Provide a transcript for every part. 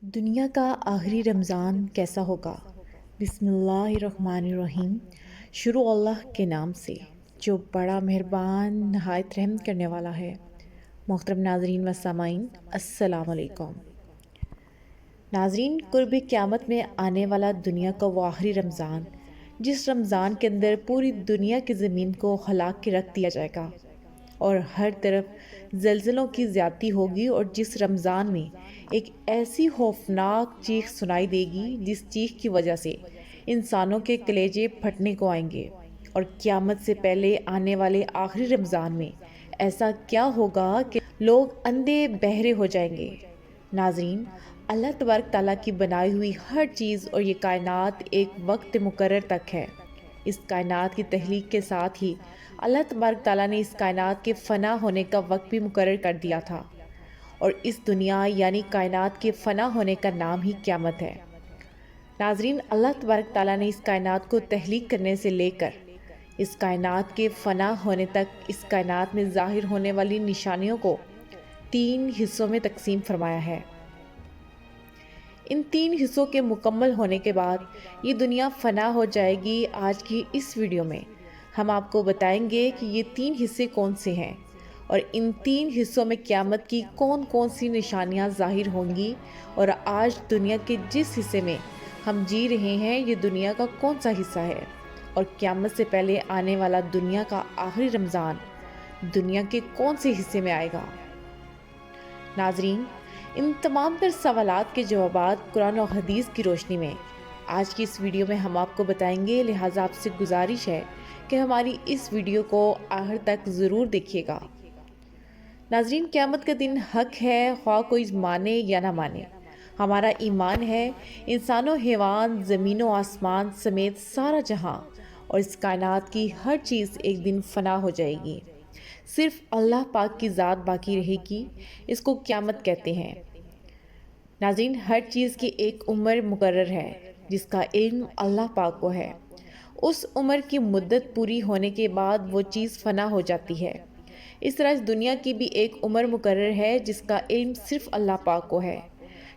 دنیا کا آخری رمضان کیسا ہوگا؟ بسم اللہ الرحمن الرحیم۔ شروع اللہ کے نام سے جو بڑا مہربان نہایت رحم کرنے والا ہے۔ محترم ناظرین و سامعین، السلام علیکم۔ ناظرین، قرب قیامت میں آنے والا دنیا کا وہ آخری رمضان، جس رمضان کے اندر پوری دنیا کی زمین کو ہلاک کے رکھ دیا جائے گا اور ہر طرف زلزلوں کی زیادتی ہوگی، اور جس رمضان میں ایک ایسی خوفناک چیخ سنائی دے گی جس چیخ کی وجہ سے انسانوں کے کلیجے پھٹنے کو آئیں گے۔ اور قیامت سے پہلے آنے والے آخری رمضان میں ایسا کیا ہوگا کہ لوگ اندھے بہرے ہو جائیں گے؟ ناظرین، اللہ تبارک تعالیٰ کی بنائی ہوئی ہر چیز اور یہ کائنات ایک وقت مقرر تک ہے۔ اس کائنات کی تخلیق کے ساتھ ہی اللہ تبارک تعالیٰ نے اس کائنات کے فنا ہونے کا وقت بھی مقرر کر دیا تھا، اور اس دنیا یعنی کائنات کے فنا ہونے کا نام ہی قیامت ہے۔ ناظرین، اللہ تبارک تعالیٰ نے اس کائنات کو تخلیق کرنے سے لے کر اس کائنات کے فنا ہونے تک اس کائنات میں ظاہر ہونے والی نشانیوں کو 3 حصوں میں تقسیم فرمایا ہے۔ ان 3 حصوں کے مکمل ہونے کے بعد یہ دنیا فنا ہو جائے گی۔ آج کی اس ویڈیو میں ہم آپ کو بتائیں گے کہ یہ 3 حصے کون سے ہیں اور ان 3 حصوں میں قیامت کی کون کون سی نشانیاں ظاہر ہوں گی، اور آج دنیا کے جس حصے میں ہم جی رہے ہیں یہ دنیا کا کون سا حصہ ہے، اور قیامت سے پہلے آنے والا دنیا کا آخری رمضان دنیا کے کون سے حصے میں آئے گا۔ ناظرین، ان تمام تر سوالات کے جوابات قرآن و حدیث کی روشنی میں آج کی اس ویڈیو میں ہم آپ کو بتائیں گے، لہٰذا آپ سے گزارش ہے کہ ہماری اس ویڈیو کو آخر تک ضرور دیکھیے گا۔ ناظرین، قیامت کا دن حق ہے، خواہ کوئی مانے یا نہ مانے۔ ہمارا ایمان ہے انسان و حیوان، زمین و آسمان سمیت سارا جہاں اور اس کائنات کی ہر چیز ایک دن فنا ہو جائے گی، صرف اللہ پاک کی ذات باقی رہے گی۔ اس کو قیامت کہتے ہیں۔ ناظرین، ہر چیز کی ایک عمر مقرر ہے جس کا علم اللہ پاک کو ہے۔ اس عمر کی مدت پوری ہونے کے بعد وہ چیز فنا ہو جاتی ہے۔ اس طرح اس دنیا کی بھی ایک عمر مقرر ہے جس کا علم صرف اللہ پاک کو ہے۔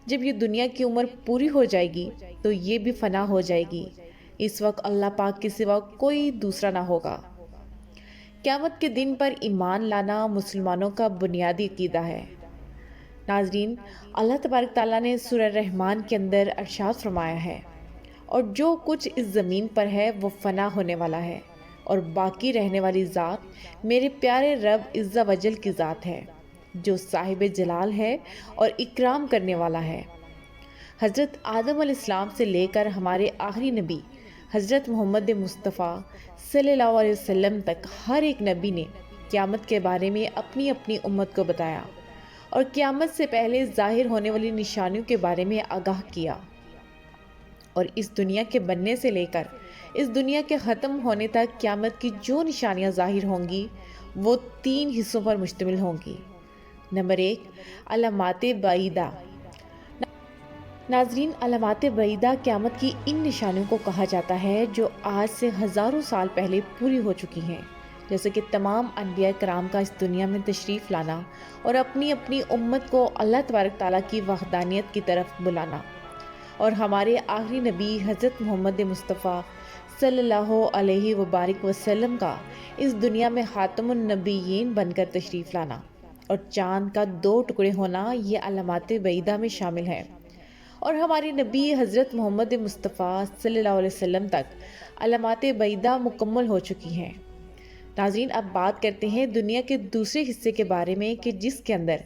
جب یہ دنیا کی عمر پوری ہو جائے گی تو یہ بھی فنا ہو جائے گی۔ اس وقت اللہ پاک کے سوا کوئی دوسرا نہ ہوگا۔ قیامت کے دن پر ایمان لانا مسلمانوں کا بنیادی عقیدہ ہے۔ ناظرین، اللہ تبارک تعالیٰ نے سورہ رحمان کے اندر ارشاد فرمایا ہے، اور جو کچھ اس زمین پر ہے وہ فنا ہونے والا ہے، اور باقی رہنے والی ذات میرے پیارے رب عز و جل کی ذات ہے، جو صاحب جلال ہے اور اکرام کرنے والا ہے۔ حضرت آدم علیہ السلام سے لے کر ہمارے آخری نبی حضرت محمد مصطفیٰ صلی اللہ علیہ وسلم تک ہر ایک نبی نے قیامت کے بارے میں اپنی اپنی امت کو بتایا اور قیامت سے پہلے ظاہر ہونے والی نشانیوں کے بارے میں آگاہ کیا، اور اس دنیا کے بننے سے لے کر اس دنیا کے ختم ہونے تک قیامت کی جو نشانیاں ظاہر ہوں گی وہ 3 حصوں پر مشتمل ہوں گی۔ نمبر 1، علامات بعیدہ۔ ناظرین، علامات بعیدہ قیامت کی ان نشانیوں کو کہا جاتا ہے جو آج سے ہزاروں سال پہلے پوری ہو چکی ہیں، جیسے کہ تمام انبیاء کرام کا اس دنیا میں تشریف لانا اور اپنی اپنی امت کو اللہ تبارک تعالیٰ کی وحدانیت کی طرف بلانا، اور ہمارے آخری نبی حضرت محمد مصطفیٰ صلی اللہ علیہ وبارک وسلم کا اس دنیا میں خاتم النبیین بن کر تشریف لانا اور چاند کا 2 ٹکڑے ہونا، یہ علامات بعیدہ میں شامل ہے۔ اور ہمارے نبی حضرت محمد مصطفیٰ صلی اللہ علیہ وسلم تک علامات بعیدہ مکمل ہو چکی ہیں۔ ناظرین، اب بات کرتے ہیں دنیا کے دوسرے حصے کے بارے میں کہ جس کے اندر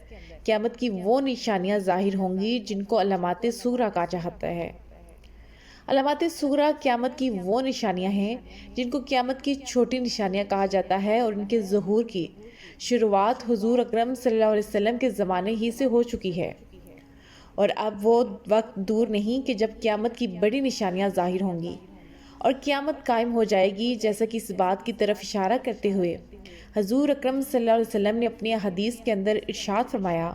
قیامت کی وہ نشانیاں ظاہر ہوں گی جن کو علامات صغریٰ کہا جاتا ہے۔ علامات صغریٰ قیامت کی وہ نشانیاں ہیں جن کو قیامت کی چھوٹی نشانیاں کہا جاتا ہے، اور ان کے ظہور کی شروعات حضور اکرم صلی اللہ علیہ وسلم کے زمانے ہی سے ہو چکی ہے، اور اب وہ وقت دور نہیں کہ جب قیامت کی بڑی نشانیاں ظاہر ہوں گی اور قیامت قائم ہو جائے گی، جیسا کہ اس بات کی طرف اشارہ کرتے ہوئے حضور اکرم صلی اللہ علیہ وسلم نے اپنی حدیث کے اندر ارشاد فرمایا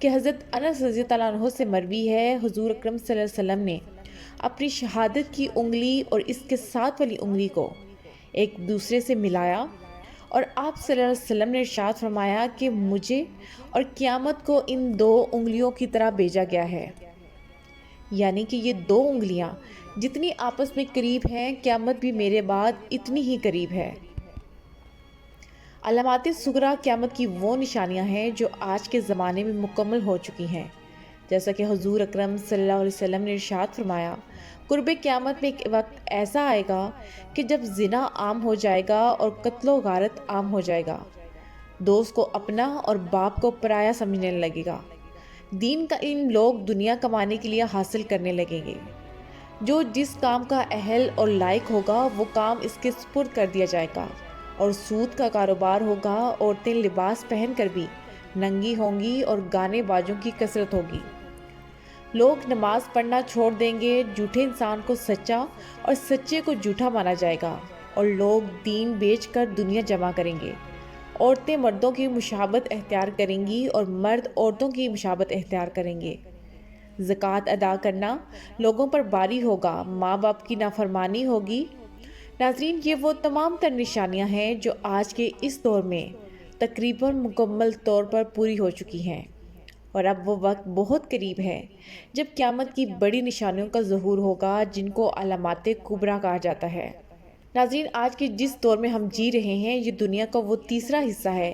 کہ حضرت انس رضی اللہ عنہ سے مروی ہے، حضور اکرم صلی اللہ علیہ وسلم نے اپنی شہادت کی انگلی اور اس کے ساتھ والی انگلی کو ایک دوسرے سے ملایا، اور آپ صلی اللہ علیہ وسلم نے ارشاد فرمایا کہ مجھے اور قیامت کو ان 2 انگلیوں کی طرح بھیجا گیا ہے۔ یعنی کہ یہ دو انگلیاں جتنی آپس میں قریب ہیں، قیامت بھی میرے بعد اتنی ہی قریب ہے۔ علامات صغریٰ قیامت کی وہ نشانیاں ہیں جو آج کے زمانے میں مکمل ہو چکی ہیں، جیسا کہ حضور اکرم صلی اللہ علیہ وسلم نے ارشاد فرمایا، قرب قیامت میں ایک وقت ایسا آئے گا کہ جب زنا عام ہو جائے گا اور قتل و غارت عام ہو جائے گا، دوست کو اپنا اور باپ کو پرایا سمجھنے لگے گا، دین کا علم لوگ دنیا کمانے کے لیے حاصل کرنے لگیں گے، جو جس کام کا اہل اور لائق ہوگا وہ کام اس کے سپرد کر دیا جائے گا، اور سود کا کاروبار ہوگا، عورتیں لباس پہن کر بھی ننگی ہوں گی اور گانے باجوں کی کثرت ہوگی، لوگ نماز پڑھنا چھوڑ دیں گے، جھوٹے انسان کو سچا اور سچے کو جھوٹا مانا جائے گا، اور لوگ دین بیچ کر دنیا جمع کریں گے، عورتیں مردوں کی مشابہت اختیار کریں گی اور مرد عورتوں کی مشابہت اختیار کریں گے، زکوٰۃ ادا کرنا لوگوں پر باری ہوگا، ماں باپ کی نافرمانی ہوگی۔ ناظرین، یہ وہ تمام تر نشانیاں ہیں جو آج کے اس دور میں تقریباً مکمل طور پر پوری ہو چکی ہیں، اور اب وہ وقت بہت قریب ہے جب قیامت کی بڑی نشانیوں کا ظہور ہوگا، جن کو علامات کبریٰ کہا جاتا ہے۔ ناظرین، آج کے جس دور میں ہم جی رہے ہیں، یہ دنیا کا وہ تیسرا حصہ ہے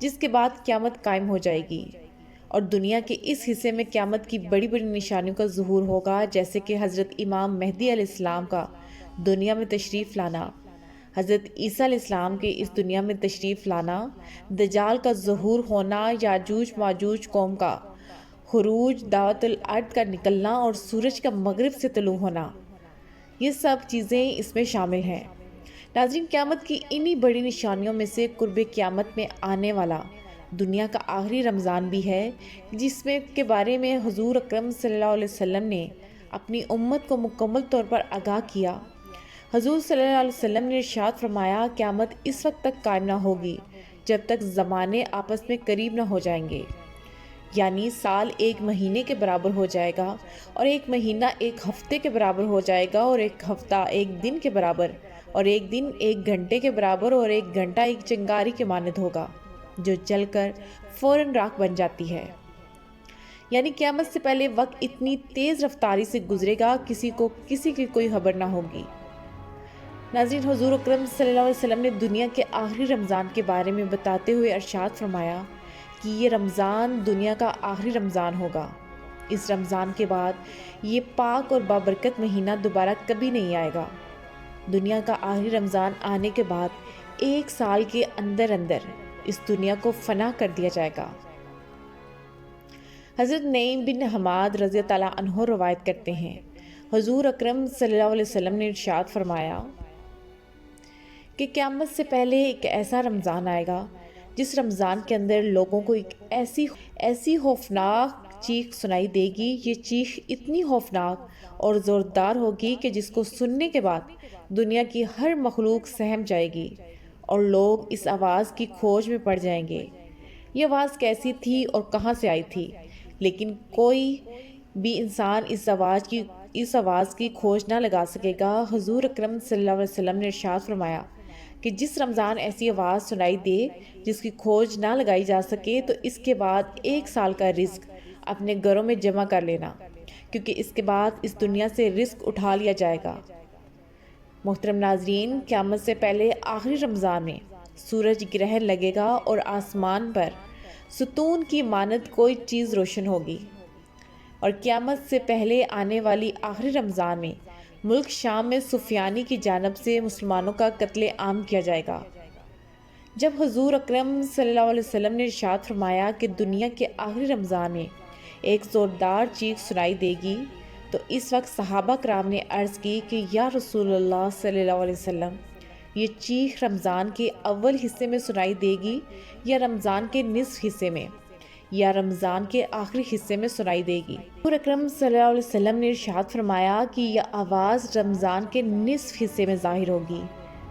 جس کے بعد قیامت قائم ہو جائے گی، اور دنیا کے اس حصے میں قیامت کی بڑی بڑی نشانیوں کا ظہور ہوگا، جیسے کہ حضرت امام مہدی علیہ السلام کا دنیا میں تشریف لانا، حضرت عیسیٰ علیہ السلام کے اس دنیا میں تشریف لانا، دجال کا ظہور ہونا، یاجوج ماجوج قوم کا خروج، دعوت الارض کا نکلنا اور سورج کا مغرب سے طلوع ہونا، یہ سب چیزیں اس میں شامل ہیں۔ ناظرین، قیامت کی انہی بڑی نشانیوں میں سے قرب قیامت میں آنے والا دنیا کا آخری رمضان بھی ہے، جس میں کے بارے میں حضور اکرم صلی اللہ علیہ وسلم نے اپنی امت کو مکمل طور پر آگاہ کیا۔ حضور صلی اللہ علیہ وسلم نے ارشاد فرمایا، قیامت اس وقت تک قائم نہ ہوگی جب تک زمانے آپس میں قریب نہ ہو جائیں گے، یعنی سال ایک مہینے کے برابر ہو جائے گا، اور ایک مہینہ ایک ہفتے کے برابر ہو جائے گا، اور ایک ہفتہ ایک دن کے برابر، اور ایک دن ایک گھنٹے کے برابر، اور ایک گھنٹہ ایک چنگاری کے مانند ہوگا جو جل کر فوراً راکھ بن جاتی ہے۔ یعنی قیامت سے پہلے وقت اتنی تیز رفتاری سے گزرے گا، کسی کو کسی کی کوئی خبر نہ ہوگی۔ ناظرین، حضور اکرم صلی اللہ علیہ وسلم نے دنیا کے آخری رمضان کے بارے میں بتاتے ہوئے ارشاد فرمایا کہ یہ رمضان دنیا کا آخری رمضان ہوگا، اس رمضان کے بعد یہ پاک اور بابرکت مہینہ دوبارہ کبھی نہیں آئے گا۔ دنیا کا آخری رمضان آنے کے بعد 1 سال کے اندر اندر اس دنیا کو فنا کر دیا جائے گا۔ حضرت نعیم بن حماد رضی اللہ عنہ روایت کرتے ہیں، حضور اکرم صلی اللہ علیہ وسلم نے ارشاد فرمایا کہ قیامت سے پہلے ایک ایسا رمضان آئے گا جس رمضان کے اندر لوگوں کو ایک ایسی خوفناک چیخ سنائی دے گی، یہ چیخ اتنی خوفناک اور زوردار ہوگی کہ جس کو سننے کے بعد دنیا کی ہر مخلوق سہم جائے گی، اور لوگ اس آواز کی کھوج میں پڑ جائیں گے، یہ آواز کیسی تھی اور کہاں سے آئی تھی، لیکن کوئی بھی انسان اس آواز کی کھوج نہ لگا سکے گا۔ حضور اکرم صلی اللہ علیہ وسلم نے ارشاد فرمایا کہ جس رمضان ایسی آواز سنائی دے جس کی کھوج نہ لگائی جا سکے، تو اس کے بعد 1 سال کا رزق اپنے گھروں میں جمع کر لینا، کیونکہ اس کے بعد اس دنیا سے رزق اٹھا لیا جائے گا۔ محترم ناظرین، قیامت سے پہلے آخری رمضان میں سورج گرہن لگے گا اور آسمان پر ستون کی مانند کوئی چیز روشن ہوگی، اور قیامت سے پہلے آنے والی آخری رمضان میں ملک شام میں سفیانی کی جانب سے مسلمانوں کا قتل عام کیا جائے گا۔ جب حضور اکرم صلی اللہ علیہ وسلم نے ارشاد فرمایا کہ دنیا کے آخری رمضان میں ایک زوردار چیخ سنائی دے گی، تو اس وقت صحابہ کرام نے عرض کی کہ یا رسول اللہ صلی اللہ علیہ وسلم، یہ چیخ رمضان کے اول حصے میں سنائی دے گی یا رمضان کے نصف حصے میں یا رمضان کے آخری حصے میں سنائی دے گی؟ حضور اکرم صلی اللہ علیہ وسلم نے ارشاد فرمایا کہ یہ آواز رمضان کے نصف حصے میں ظاہر ہوگی۔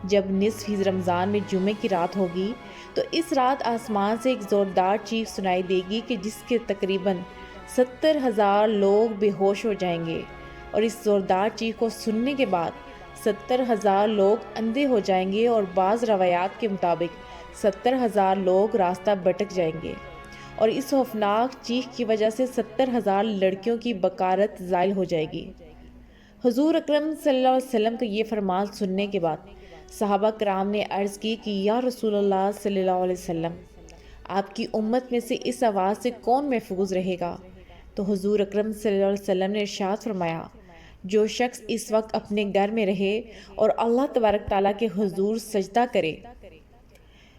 جب نصف رمضان میں جمعے کی رات ہوگی تو اس رات آسمان سے ایک زوردار چیخ سنائی دے گی کہ جس کے تقریباً 70,000 لوگ بے ہوش ہو جائیں گے، اور اس زوردار چیخ کو سننے کے بعد 70,000 لوگ اندھے ہو جائیں گے، اور بعض روایات کے مطابق 70,000 لوگ راستہ بھٹک جائیں گے، اور اس خوفناک چیخ کی وجہ سے 70,000 لڑکیوں کی بکارت زائل ہو جائے گی۔ حضور اکرم صلی اللہ علیہ وسلم کا یہ فرمان سننے کے بعد صحابہ کرام نے عرض کی کہ یا رسول اللہ صلی اللہ علیہ وسلم، آپ کی امت میں سے اس آواز سے کون محفوظ رہے گا؟ تو حضور اکرم صلی اللہ علیہ وسلم نے ارشاد فرمایا، جو شخص اس وقت اپنے گھر میں رہے اور اللہ تبارک تعالیٰ کے حضور سجدہ کرے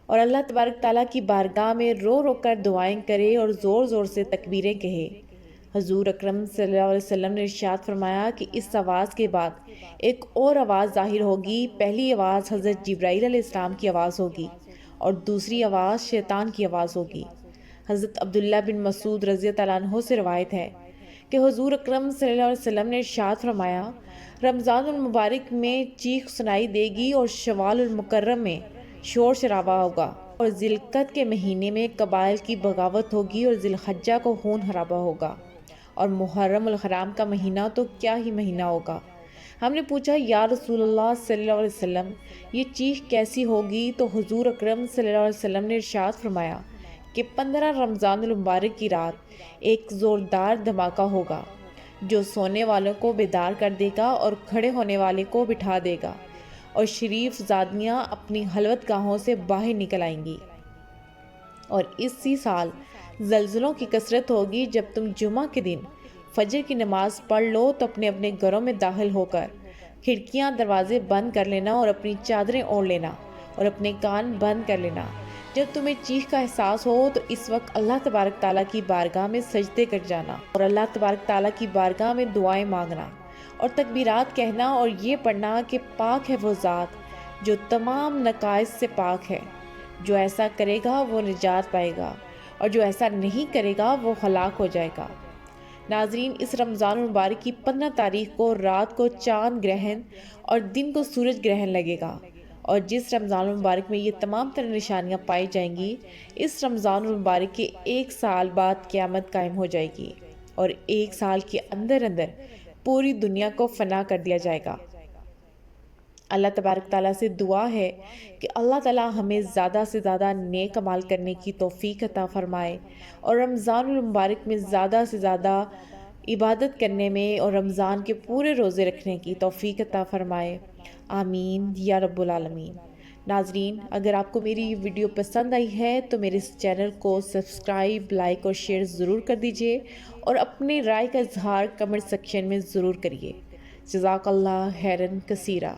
اور اللہ تبارک تعالیٰ کی بارگاہ میں رو رو کر دعائیں کرے اور زور زور سے تکبیریں کہے۔ حضور اکرم صلی اللہ علیہ وسلم نے ارشاد فرمایا کہ اس آواز کے بعد ایک اور آواز ظاہر ہوگی۔ پہلی آواز حضرت جبرائیل علیہ السلام کی آواز ہوگی اور دوسری آواز شیطان کی آواز ہوگی۔ حضرت عبداللہ بن مسعود رضی اللہ عنہ سے روایت ہے کہ حضور اکرم صلی اللہ علیہ وسلم نے ارشاد فرمایا، رمضان المبارک میں چیخ سنائی دے گی اور شوال المکرم میں شور شرابہ ہوگا اور ذی القعدہ کے مہینے میں قبائل کی بغاوت ہوگی اور ذی الحجہ کو خون خرابہ ہوگا اور محرم الحرام کا مہینہ تو کیا ہی مہینہ ہوگا۔ ہم نے پوچھا یا رسول اللہ صلی اللہ علیہ وسلم، یہ چیخ کیسی ہوگی؟ تو حضور اکرم صلی اللہ علیہ وسلم نے ارشاد فرمایا کہ 15 رمضان المبارک کی رات ایک زوردار دھماکہ ہوگا جو سونے والوں کو بیدار کر دے گا اور کھڑے ہونے والے کو بٹھا دے گا، اور شریف زادیاں اپنی خلوت گاہوں سے باہر نکل آئیں گی۔ اور اسی سال زلزلوں کی کثرت ہوگی۔ جب تم جمعہ کے دن فجر کی نماز پڑھ لو تو اپنے اپنے گھروں میں داخل ہو کر کھڑکیاں دروازے بند کر لینا اور اپنی چادریں اوڑھ لینا اور اپنے کان بند کر لینا۔ جب تمہیں چیخ کا احساس ہو تو اس وقت اللہ تبارک تعالیٰ کی بارگاہ میں سجدے کر جانا اور اللہ تبارک تعالیٰ کی بارگاہ میں دعائیں مانگنا اور تکبیرات کہنا اور یہ پڑھنا کہ پاک ہے وہ ذات جو تمام نقائص سے پاک ہے۔ جو ایسا کرے گا وہ نجات پائے گا اور جو ایسا نہیں کرے گا وہ ہلاک ہو جائے گا۔ ناظرین، اس رمضان المبارک کی 15 تاریخ کو رات کو چاند گرہن اور دن کو سورج گرہن لگے گا، اور جس رمضان المبارک میں یہ تمام تر نشانیاں پائی جائیں گی، اس رمضان المبارک کے 1 سال بعد قیامت قائم ہو جائے گی اور 1 سال کے اندر پوری دنیا کو فنا کر دیا جائے گا۔ اللہ تبارک تعالیٰ سے دعا ہے کہ اللہ تعالیٰ ہمیں زیادہ سے زیادہ نیک عمال کرنے کی توفیق عطا فرمائے اور رمضان المبارک میں زیادہ سے زیادہ عبادت کرنے میں اور رمضان کے پورے روزے رکھنے کی توفیق عطا فرمائے۔ آمین یا رب العالمین۔ ناظرین، اگر آپ کو میری یہ ویڈیو پسند آئی ہے تو میرے اس چینل کو سبسکرائب، لائک اور شیئر ضرور کر دیجئے اور اپنی رائے کا اظہار کمنٹ سیکشن میں ضرور کریے۔ جزاک اللہ خیرن کثیرہ۔